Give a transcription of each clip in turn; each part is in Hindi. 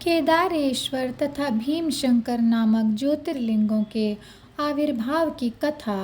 केदारेश्वर तथा भीमशंकर नामक ज्योतिर्लिंगों के आविर्भाव की कथा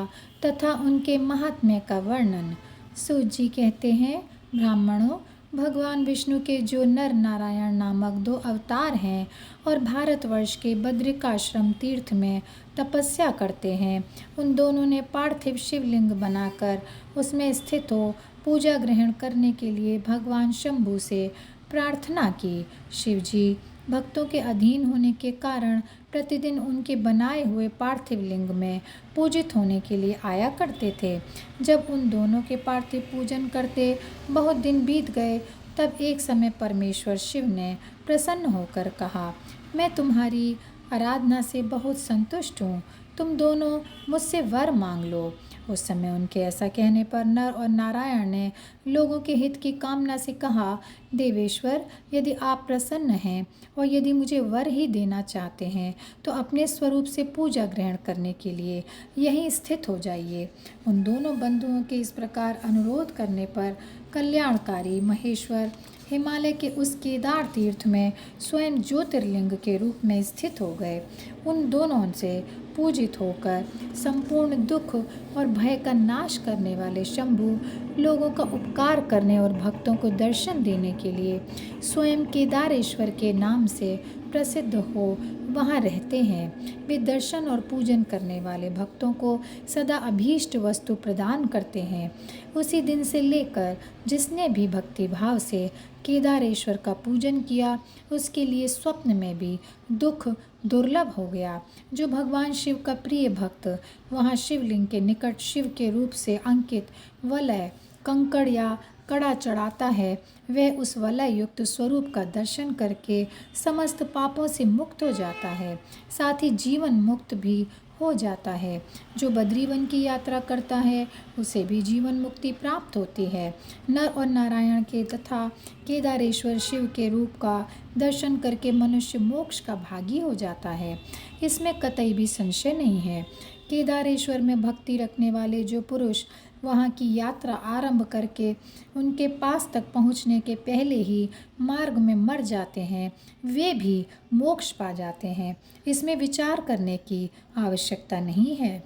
तथा उनके महात्म्य का वर्णन। सूत जी कहते हैं, ब्राह्मणों, भगवान विष्णु के जो नर नारायण नामक दो अवतार हैं और भारतवर्ष के बद्रिकाश्रम तीर्थ में तपस्या करते हैं, उन दोनों ने पार्थिव शिवलिंग बनाकर उसमें स्थित हो पूजा ग्रहण करने के लिए भगवान शंभु से प्रार्थना की। शिवजी भक्तों के अधीन होने के कारण प्रतिदिन उनके बनाए हुए पार्थिव लिंग में पूजित होने के लिए आया करते थे। जब उन दोनों के पार्थिव पूजन करते बहुत दिन बीत गए, तब एक समय परमेश्वर शिव ने प्रसन्न होकर कहा, मैं तुम्हारी आराधना से बहुत संतुष्ट हूँ, तुम दोनों मुझसे वर मांग लो। उस समय उनके ऐसा कहने पर नर और नारायण ने लोगों के हित की कामना से कहा, देवेश्वर, यदि आप प्रसन्न हैं और यदि मुझे वर ही देना चाहते हैं तो अपने स्वरूप से पूजा ग्रहण करने के लिए यहीं स्थित हो जाइए। उन दोनों बंधुओं के इस प्रकार अनुरोध करने पर कल्याणकारी महेश्वर हिमालय के उस केदार तीर्थ में स्वयं ज्योतिर्लिंग के रूप में स्थित हो गए। उन दोनों से पूजित होकर संपूर्ण दुख और भय का नाश करने वाले शंभु लोगों का उपकार करने और भक्तों को दर्शन देने के लिए स्वयं केदारेश्वर के नाम से प्रसिद्ध हो वहाँ रहते हैं। वे दर्शन और पूजन करने वाले भक्तों को सदा अभीष्ट वस्तु प्रदान करते हैं। उसी दिन से लेकर जिसने भी भक्ति भाव से केदारेश्वर का पूजन किया, उसके लिए स्वप्न में भी दुख दुर्लभ हो गया। जो भगवान शिव का प्रिय भक्त वहाँ शिवलिंग के निकट शिव के रूप से अंकित वलय, कंकड़ या कड़ा चढ़ाता है, वह उस वलय युक्त स्वरूप का दर्शन करके समस्त पापों से मुक्त हो जाता है, साथ ही जीवन मुक्त भी हो जाता है। जो बद्रीवन की यात्रा करता है उसे भी जीवन मुक्ति प्राप्त होती है। नर और नारायण के तथा केदारेश्वर शिव के रूप का दर्शन करके मनुष्य मोक्ष का भागी हो जाता है, इसमें कतई भी संशय नहीं है। केदारेश्वर में भक्ति रखने वाले जो पुरुष वहाँ की यात्रा आरंभ करके उनके पास तक पहुँचने के पहले ही मार्ग में मर जाते हैं, वे भी मोक्ष पा जाते हैं। इसमें विचार करने की आवश्यकता नहीं है।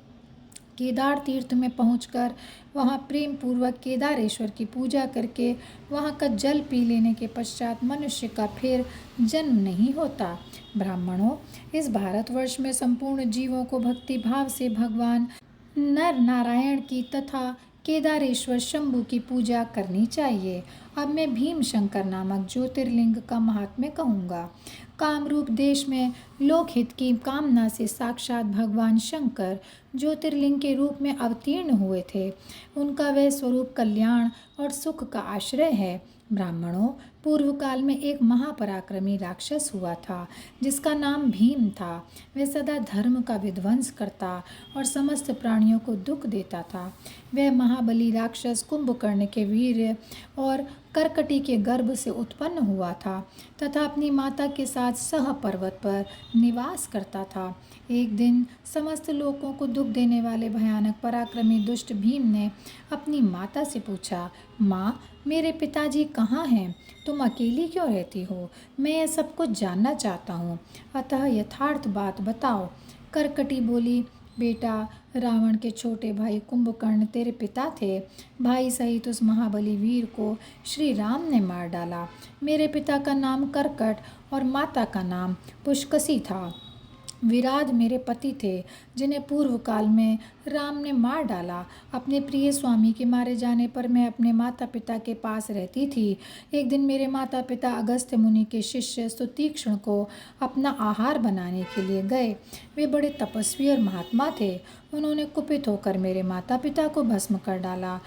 केदार तीर्थ में पहुंचकर वहां प्रेम पूर्वक केदारेश्वर की पूजा करके वहां का जल पी लेने के पश्चात मनुष्य का फिर जन्म नहीं होता। ब्राह्मणों, इस भारतवर्ष में संपूर्ण जीवों को भक्ति भाव से भगवान नर नारायण की तथा केदारेश्वर शंभु की पूजा करनी चाहिए। अब मैं भीमशंकर नामक ज्योतिर्लिंग का महात्म्य कहूँगा। कामरूप देश में लोकहित की कामना से साक्षात भगवान शंकर ज्योतिर्लिंग के रूप में अवतीर्ण हुए थे। उनका वह स्वरूप कल्याण और सुख का आश्रय है। ब्राह्मणों, पूर्व काल में एक महापराक्रमी राक्षस हुआ था जिसका नाम भीम था। वह सदा धर्म का विध्वंस करता और समस्त प्राणियों को दुख देता था। वह महाबली राक्षस कुंभकर्ण के वीर्य और करकटी के गर्भ से उत्पन्न हुआ था तथा अपनी माता के साथ सह पर्वत पर निवास करता था। एक दिन समस्त लोगों को दुख देने वाले भयानक पराक्रमी दुष्ट भीम ने अपनी माता से पूछा, माँ, मेरे पिताजी कहाँ हैं? तुम अकेली क्यों रहती हो? मैं यह सब कुछ जानना चाहता हूँ, अतः यथार्थ बात बताओ। करकटी बोली, बेटा, रावण के छोटे भाई कुंभकर्ण तेरे पिता थे। भाई सहित उस महाबली वीर को श्री राम ने मार डाला। मेरे पिता का नाम करकट और माता का नाम पुष्कसी था। विराध मेरे पति थे जिन्हें पूर्व काल में राम ने मार डाला। अपने प्रिय स्वामी के मारे जाने पर मैं अपने माता पिता के पास रहती थी। एक दिन मेरे माता पिता अगस्त्य मुनि के शिष्य सुतीक्ष्ण को अपना आहार बनाने के लिए गए। वे बड़े तपस्वी और महात्मा थे। उन्होंने कुपित होकर मेरे माता पिता को भस्म कर डाला।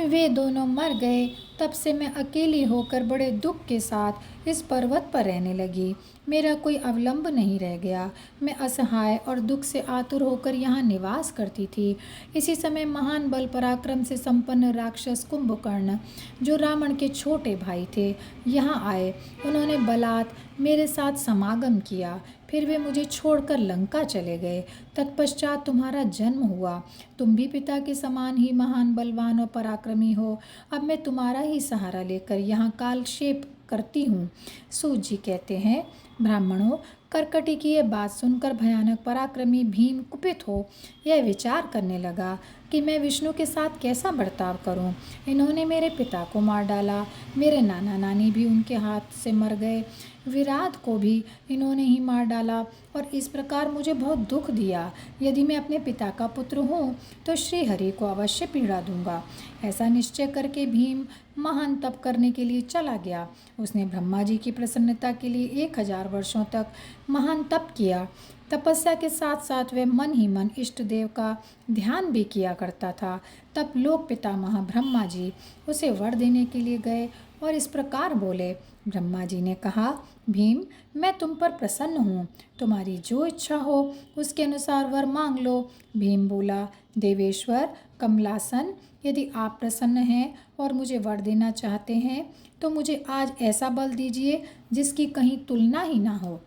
वे दोनों मर गए। तब से मैं अकेली होकर बड़े दुख के साथ इस पर्वत पर रहने लगी। मेरा कोई अवलंब नहीं रह गया। मैं असहाय और दुख से आतुर होकर यहाँ निवास करती थी। इसी समय महान बल पराक्रम से संपन्न राक्षस कुंभकर्ण, जो रावण के छोटे भाई थे, यहाँ आए। उन्होंने बलात् मेरे साथ समागम किया। फिर वे मुझे छोड़कर लंका चले गए। तत्पश्चात तुम्हारा जन्म हुआ। तुम भी पिता के समान ही महान बलवान और पराक्रमी हो। अब मैं तुम्हारा ही सहारा लेकर यहाँ कालक्षेप करती हूँ। सूत जी कहते हैं, ब्राह्मणों, कर्कटी की यह बात सुनकर भयानक पराक्रमी भीम कुपित हो यह विचार करने लगा कि मैं विष्णु के साथ कैसा बर्ताव करूं। इन्होंने मेरे पिता को मार डाला, मेरे नाना नानी भी उनके हाथ से मर गए, विराट को भी इन्होंने ही मार डाला और इस प्रकार मुझे बहुत दुख दिया। यदि मैं अपने पिता का पुत्र हूँ तो श्रीहरि को अवश्य पीड़ा दूंगा। ऐसा निश्चय करके भीम महान तप करने के लिए चला गया। उसने ब्रह्मा जी की प्रसन्नता के लिए 1000 वर्षों तक महान तप किया। तपस्या के साथ साथ वह मन ही मन इष्ट देव का ध्यान भी किया करता था। तब लोक पितामह ब्रह्मा जी उसे वर देने के लिए गए और इस प्रकार बोले। ब्रह्मा जी ने कहा, भीम, मैं तुम पर प्रसन्न हूँ, तुम्हारी जो इच्छा हो उसके अनुसार वर मांग लो। भीम बोला, देवेश्वर कमलासन, यदि आप प्रसन्न हैं और मुझे वर देना चाहते हैं तो मुझे आज ऐसा बल दीजिए जिसकी कहीं तुलना ही ना हो।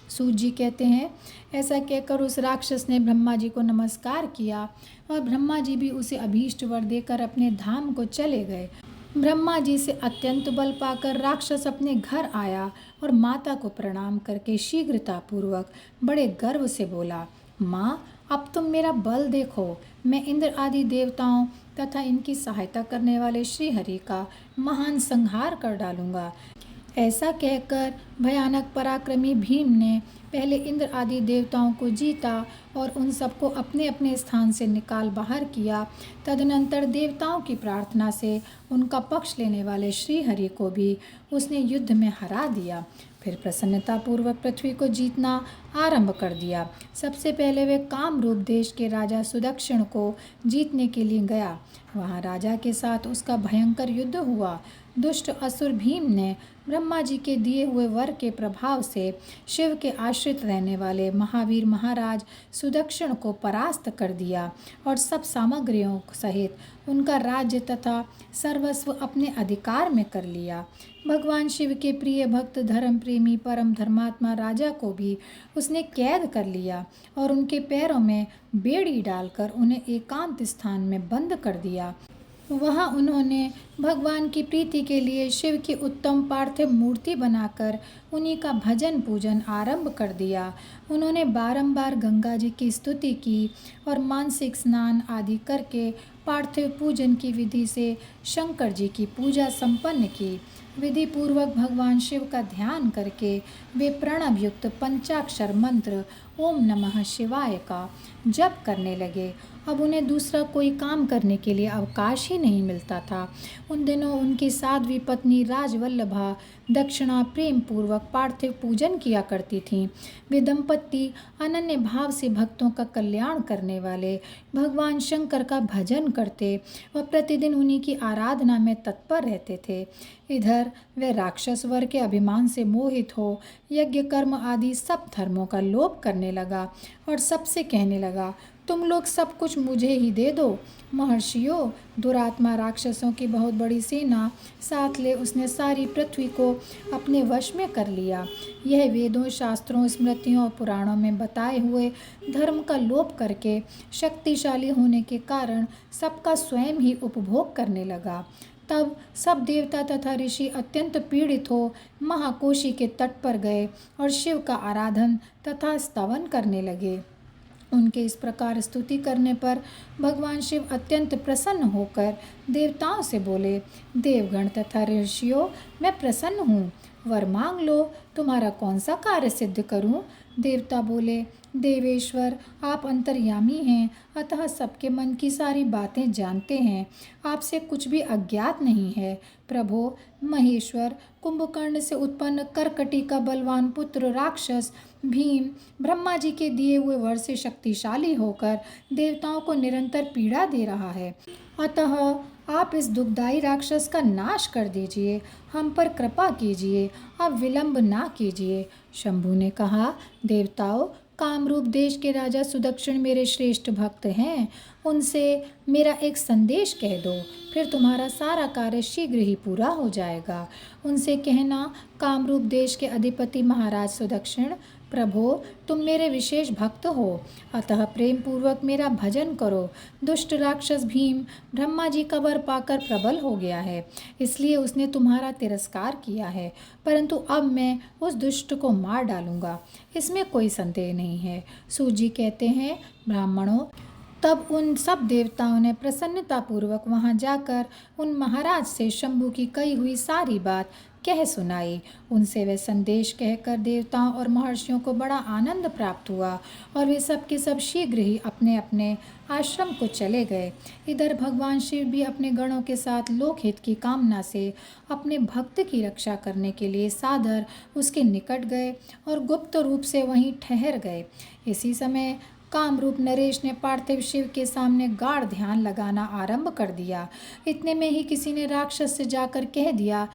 सूत जी कहते हैं, ऐसा कहकर उस राक्षस ने ब्रह्मा जी को नमस्कार किया और ब्रह्मा जी भी उसे अभीष्ट वर देकर अपने धाम को चले गए। ब्रह्मा जी से अत्यंत बल पाकर राक्षस अपने घर आया और माता को प्रणाम करके शीघ्रतापूर्वक बड़े गर्व से बोला, माँ, अब तुम मेरा बल देखो। मैं इंद्र आदि देवताओं तथा इनकी सहायता करने वाले श्रीहरि का महान संहार कर डालूंगा। ऐसा कहकर भयानक पराक्रमी भीम ने पहले इंद्र आदि देवताओं को जीता और उन सबको अपने अपने स्थान से निकाल बाहर किया। तदनंतर देवताओं की प्रार्थना से उनका पक्ष लेने वाले श्रीहरि को भी उसने युद्ध में हरा दिया। फिर प्रसन्नतापूर्वक पृथ्वी को जीतना आरंभ कर दिया। सबसे पहले वे कामरूप देश के राजा सुदक्षिण को जीतने के लिए गया। वहाँ राजा के साथ उसका भयंकर युद्ध हुआ। दुष्ट असुर भीम ने ब्रह्मा जी के दिए हुए वर के प्रभाव से शिव के आश्रित रहने वाले महावीर महाराज सुदक्षिण को परास्त कर दिया और सब सामग्रियों सहित उनका राज्य तथा सर्वस्व अपने अधिकार में कर लिया। भगवान शिव के प्रिय भक्त धर्म प्रेमी परम धर्मात्मा राजा को भी उसने कैद कर लिया और उनके पैरों में बेड़ी डालकर उन्हें एकांत स्थान में बंद कर दिया। वहाँ उन्होंने भगवान की प्रीति के लिए शिव की उत्तम पार्थिव मूर्ति बनाकर उन्हीं का भजन पूजन आरंभ कर दिया। उन्होंने बारंबार गंगा जी की स्तुति की और मानसिक स्नान आदि करके पार्थिव पूजन की विधि से शंकर जी की पूजा संपन्न की। विधि पूर्वक भगवान शिव का ध्यान करके वे प्रणव युक्त पंचाक्षर मंत्र ओम नमः शिवाय का जप करने लगे। अब उन्हें दूसरा कोई काम करने के लिए अवकाश ही नहीं मिलता था। उन दिनों उनकी साध्वी पत्नी राजवल्लभा दक्षिणा प्रेम पूर्वक पार्थिव पूजन किया करती थीं। वे दंपत्ति अनन्य भाव से भक्तों का कल्याण करने वाले भगवान शंकर का भजन करते व प्रतिदिन उन्हीं की आराधना में तत्पर रहते थे। इधर वे राक्षस वर के अभिमान से मोहित हो यज्ञ कर्म आदि सब धर्मों का लोप करने लगा और सबसे कहने लगा, तुम लोग सब कुछ मुझे ही दे दो। महर्षियों, दुरात्मा राक्षसों की बहुत बड़ी सेना साथ ले उसने सारी पृथ्वी को अपने वश में कर लिया। यह वेदों, शास्त्रों, स्मृतियों और पुराणों में बताए हुए धर्म का लोप करके शक्तिशाली होने के कारण सबका स्वयं ही उपभोग करने लगा। तब सब देवता तथा ऋषि अत्यंत पीड़ित हो महाकोशी के तट पर गए और शिव का आराधन तथा स्तवन करने लगे। उनके इस प्रकार स्तुति करने पर भगवान शिव अत्यंत प्रसन्न होकर देवताओं से बोले, देवगण तथा ऋषियों, मैं प्रसन्न हूँ, वर मांग लो, तुम्हारा कौन सा कार्य सिद्ध करूँ। देवता बोले, देवेश्वर, आप अंतर्यामी हैं, अतः सबके मन की सारी बातें जानते हैं, आपसे कुछ भी अज्ञात नहीं है। प्रभो महेश्वर, कुंभकर्ण से उत्पन्न कर्कटी का बलवान पुत्र राक्षस भीम ब्रह्मा जी के दिए हुए वर से शक्तिशाली होकर देवताओं को निरंतर पीड़ा दे रहा है, अतः आप इस दुखदाई राक्षस का नाश कर दीजिए, हम पर कृपा कीजिए, अब विलंब ना कीजिए। शंभु ने कहा, देवताओं, कामरूप देश के राजा सुदक्षिण मेरे श्रेष्ठ भक्त हैं। उनसे मेरा एक संदेश कह दो, फिर तुम्हारा सारा कार्य शीघ्र ही पूरा हो जाएगा। उनसे कहना, कामरूप देश के अधिपति महाराज सुदक्षिण, प्रभो तुम मेरे विशेष भक्त हो, अतः प्रेम पूर्वक मेरा भजन करो। दुष्ट राक्षस भीम ब्रह्मा जी का वर पाकर प्रबल हो गया है, इसलिए उसने तुम्हारा तिरस्कार किया है, परंतु अब मैं उस दुष्ट को मार डालूंगा, इसमें कोई संदेह नहीं है। सूत जी कहते हैं, ब्राह्मणों, तब उन सब देवताओं ने प्रसन्नतापूर्वक वहां जाकर उन महाराज से शंभु की कही हुई सारी बात कह सुनाई। उनसे वे संदेश कहकर देवताओं और महर्षियों को बड़ा आनंद प्राप्त हुआ और वे सब के सब शीघ्र ही अपने अपने आश्रम को चले गए। इधर भगवान शिव भी अपने गणों के साथ लोकहित की कामना से अपने भक्त की रक्षा करने के लिए सादर उसके निकट गए और गुप्त रूप से वहीं ठहर गए। इसी समय कामरूप नरेश ने पार्थिव शिव के सामने गाढ़ ध्यान लगाना आरंभ कर दिया। इतने में ही किसी ने राक्षस से जाकर कह दिया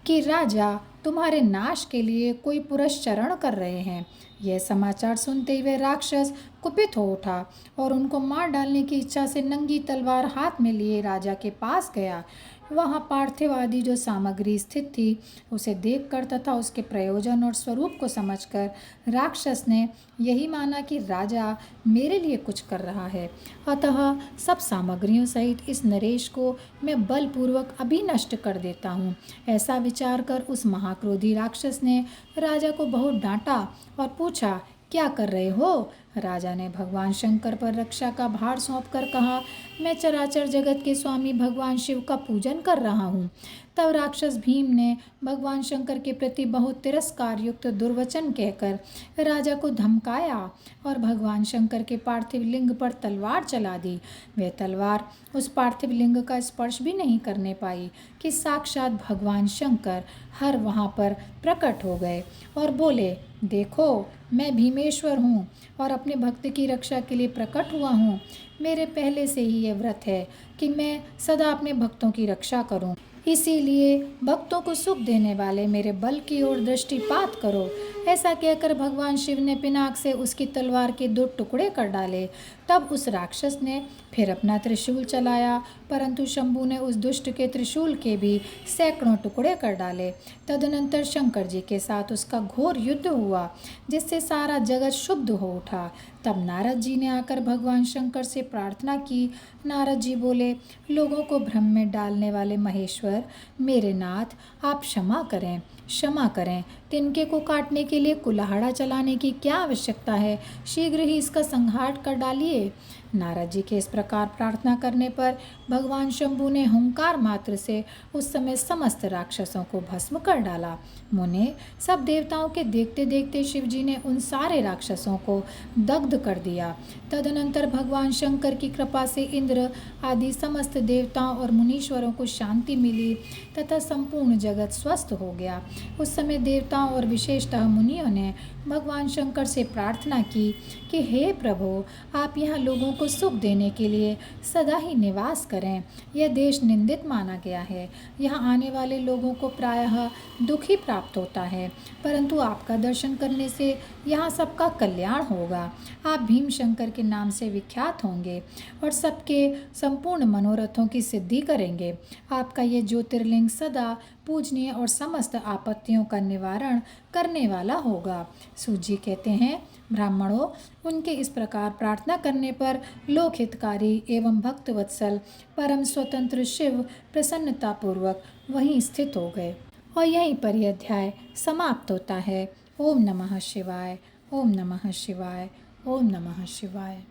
कि राजा, तुम्हारे नाश के लिए कोई पुरस्चरण कर रहे हैं। यह समाचार सुनते ही वह राक्षस कुपित हो उठा और उनको मार डालने की इच्छा से नंगी तलवार हाथ में लिए राजा के पास गया। वहाँ पार्थिव आदि जो सामग्री स्थित थी उसे देखकर तथा उसके प्रयोजन और स्वरूप को समझकर राक्षस ने यही माना कि राजा मेरे लिए कुछ कर रहा है, अतः सब सामग्रियों सहित इस नरेश को मैं बलपूर्वक अभी नष्ट कर देता हूँ। ऐसा विचार कर उस महाक्रोधी राक्षस ने राजा को बहुत डांटा और पूछा, क्या कर रहे हो? राजा ने भगवान शंकर पर रक्षा का भार सौंपकर कहा, मैं चराचर जगत के स्वामी भगवान शिव का पूजन कर रहा हूँ। तब राक्षस भीम ने भगवान शंकर के प्रति बहुत तिरस्कार युक्त दुर्वचन कहकर राजा को धमकाया और भगवान शंकर के पार्थिव लिंग पर तलवार चला दी। वह तलवार उस पार्थिव लिंग का स्पर्श भी नहीं करने पाई कि साक्षात भगवान शंकर हर वहाँ पर प्रकट हो गए और बोले, देखो मैं भीमेश्वर हूँ और अपने भक्त की रक्षा के लिए प्रकट हुआ हूँ। मेरे पहले से ही ये व्रत है कि मैं सदा अपने भक्तों की रक्षा करूँ, इसीलिए भक्तों को सुख देने वाले मेरे बल की ओर दृष्टिपात करो। ऐसा कहकर भगवान शिव ने पिनाक से उसकी तलवार के 2 टुकड़े कर डाले। तब उस राक्षस ने फिर अपना त्रिशूल चलाया, परंतु शंभू ने उस दुष्ट के त्रिशूल के भी सैकड़ों टुकड़े कर डाले। तदनंतर शंकर जी के साथ उसका घोर युद्ध हुआ, जिससे सारा जगत शुद्ध हो उठा। तब नारद जी ने आकर भगवान शंकर से प्रार्थना की। नारद जी बोले, लोगों को भ्रम में डालने वाले महेश्वर, मेरे नाथ, आप क्षमा करें, क्षमा करें। तिनके को काटने के लिए कुल्हाड़ा चलाने की क्या आवश्यकता है? शीघ्र ही इसका संहार कर डालिए। नारद जी के इस प्रकार प्रार्थना करने पर भगवान शंभू ने हुंकार मात्र से उस समय समस्त राक्षसों को भस्म कर डाला। मुने, सब देवताओं के देखते देखते शिव जी ने उन सारे राक्षसों को दग्ध कर दिया। तदनंतर भगवान शंकर की कृपा से इंद्र आदि समस्त देवताओं और मुनीश्वरों को शांति मिली तथा संपूर्ण जगत स्वस्थ हो गया। उस समय देवताओं और विशेषतः मुनियों ने भगवान शंकर से प्रार्थना की कि हे प्रभु, आप यहाँ लोगों को सुख देने के लिए सदा ही निवास करें। यह देश निंदित माना गया है, यहाँ आने वाले लोगों को प्रायः दुख ही प्राप्त होता है, परंतु आपका दर्शन करने से यहाँ सबका कल्याण होगा। आप भीम शंकर के नाम से विख्यात होंगे और सबके संपूर्ण मनोरथों की सिद्धि करेंगे। आपका ये ज्योतिर्लिंग सदा पूजनीय और समस्त आपत्तियों का निवारण करने वाला होगा। सूत जी कहते हैं, ब्राह्मणों, उनके इस प्रकार प्रार्थना करने पर लोकहितकारी एवं भक्तवत्सल परम स्वतंत्र शिव प्रसन्नतापूर्वक वहीं स्थित हो गए। और यहीं पर यह अध्याय समाप्त होता है। ओम नमः शिवाय, ओम नमः शिवाय, ओम नमः शिवाय।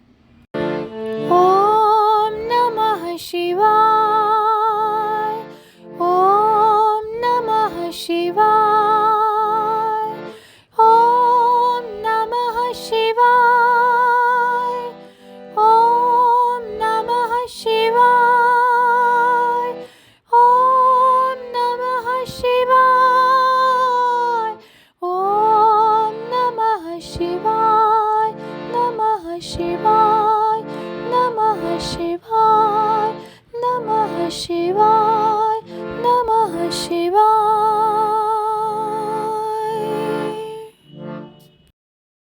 ओम नमः शिवाय, ओम नमः शिवाय, ओम नमः शिवाय, ओम नमः शिवाय, ओम नमः शिवाय, ओम नमः शिवाय, नमः शिवाय, नमः शिवाय, नमः शिवाय।